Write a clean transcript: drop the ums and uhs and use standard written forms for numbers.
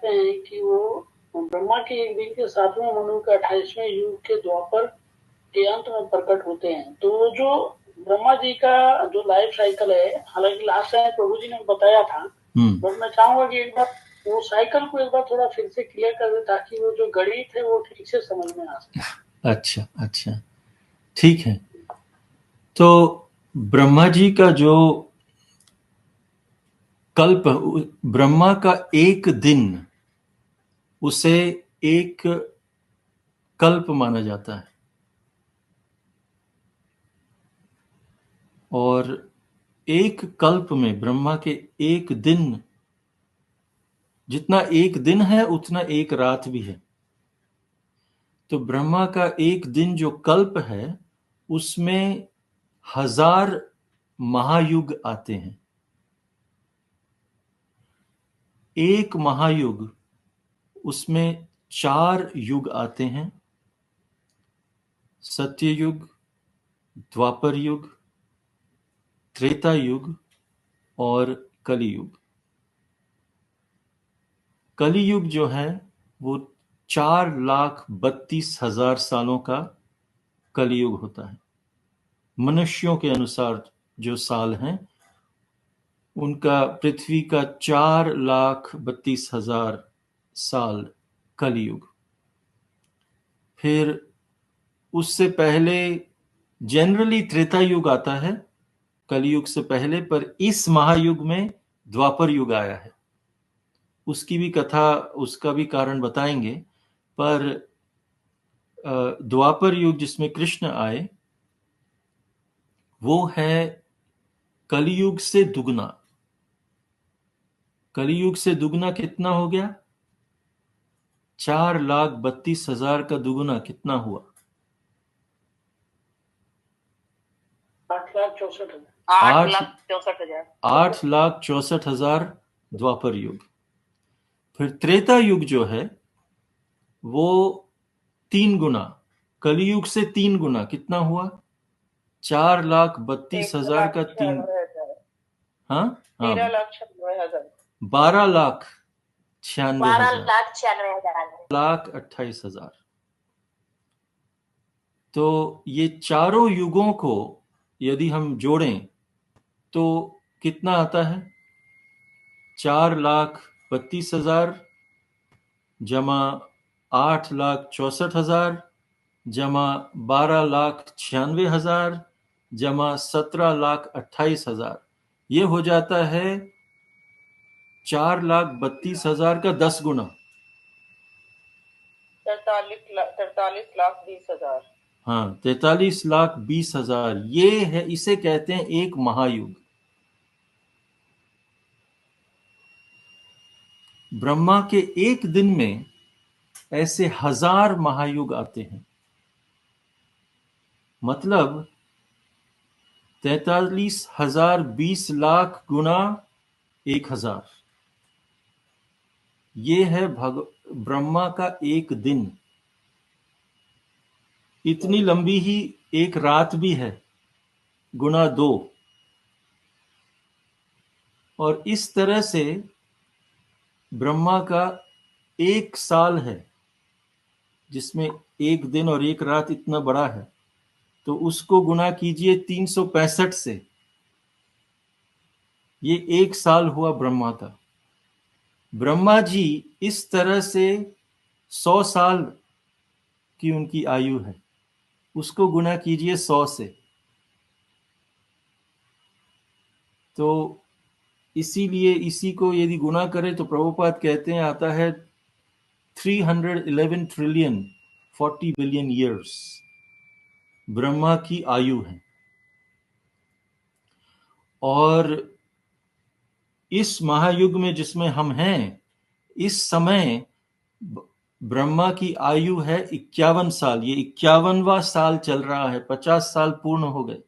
कहते हैं कि वो ब्रह्मा के एक दिन के 7वें मनु के 28वें युग के द्वापर के अंत में प्रकट होते हैं। तो वो जो ब्रह्मा जी का जो लाइफ साइकिल है, हालांकि लास्ट टाइम प्रभु जी ने बताया था, बट मैं चाहूंगा कि एक बार वो साइकिल को एक बार थोड़ा फिर से क्लियर कर दे ताकि वो जो गणित है वो ठीक से समझ में आ सके। अच्छा, ठीक है। तो ब्रह्मा जी का जो कल्प, ब्रह्मा का एक दिन, उसे एक कल्प माना जाता है। और एक कल्प में ब्रह्मा के एक दिन, जितना एक दिन है उतना एक रात भी है। तो ब्रह्मा का एक दिन जो कल्प है उसमें 1000 महायुग आते हैं। एक महायुग, उसमें 4 युग आते हैं: सत्ययुग, द्वापर युग, त्रेता युग और कलियुग। कलियुग जो है वो 4,32,000 सालों का कलियुग होता है। मनुष्यों के अनुसार जो साल हैं उनका पृथ्वी का 4,32,000 साल कलियुग। फिर उससे पहले जनरली त्रेता युग आता है कलियुग से पहले, पर इस महायुग में द्वापर युग आया है। उसकी भी कथा, उसका भी कारण बताएंगे। पर द्वापर युग जिसमें कृष्ण आए वो है कलियुग से दुगना। कलियुग से दुगना कितना हो गया? 4,32,000 का दुगुना कितना हुआ? 8,64,000 द्वापर युग। फिर त्रेता युग जो है वो 3 गुना, कलियुग से 3 गुना कितना हुआ? 4,32,000 का 3, हाँ, 12,96,000 तो ये चारों युगों को यदि हम जोड़ें तो कितना आता है? 4,32,000 जमा 8,64,000 जमा 12,96,000 जमा 17,28,000, ये हो जाता है 4,32,000 का 10 गुना, 43,20,000। हाँ, 43,20,000। ये है, इसे कहते हैं एक महायुग। ब्रह्मा के एक दिन में ऐसे 1000 महायुग आते हैं। मतलब 43,020 गुना 1,000, ये है ब्रह्मा का एक दिन। इतनी लंबी ही एक रात भी है, गुना 2। और इस तरह से ब्रह्मा का एक साल है जिसमें एक दिन और एक रात इतना बड़ा है, तो उसको गुना कीजिए 365 से, ये एक साल हुआ ब्रह्मा का। ब्रह्मा जी इस तरह से 100 साल की उनकी आयु है, उसको गुना कीजिए 100 से। तो इसीलिए इसी को यदि गुना करें तो प्रभुपाद कहते हैं आता है 311 ट्रिलियन 40 बिलियन ईयर्स ब्रह्मा की आयु है। और इस महायुग में जिसमें हम हैं, इस समय ब्रह्मा की आयु है 51 साल। ये 51वां साल चल रहा है, 50 साल पूर्ण हो गए।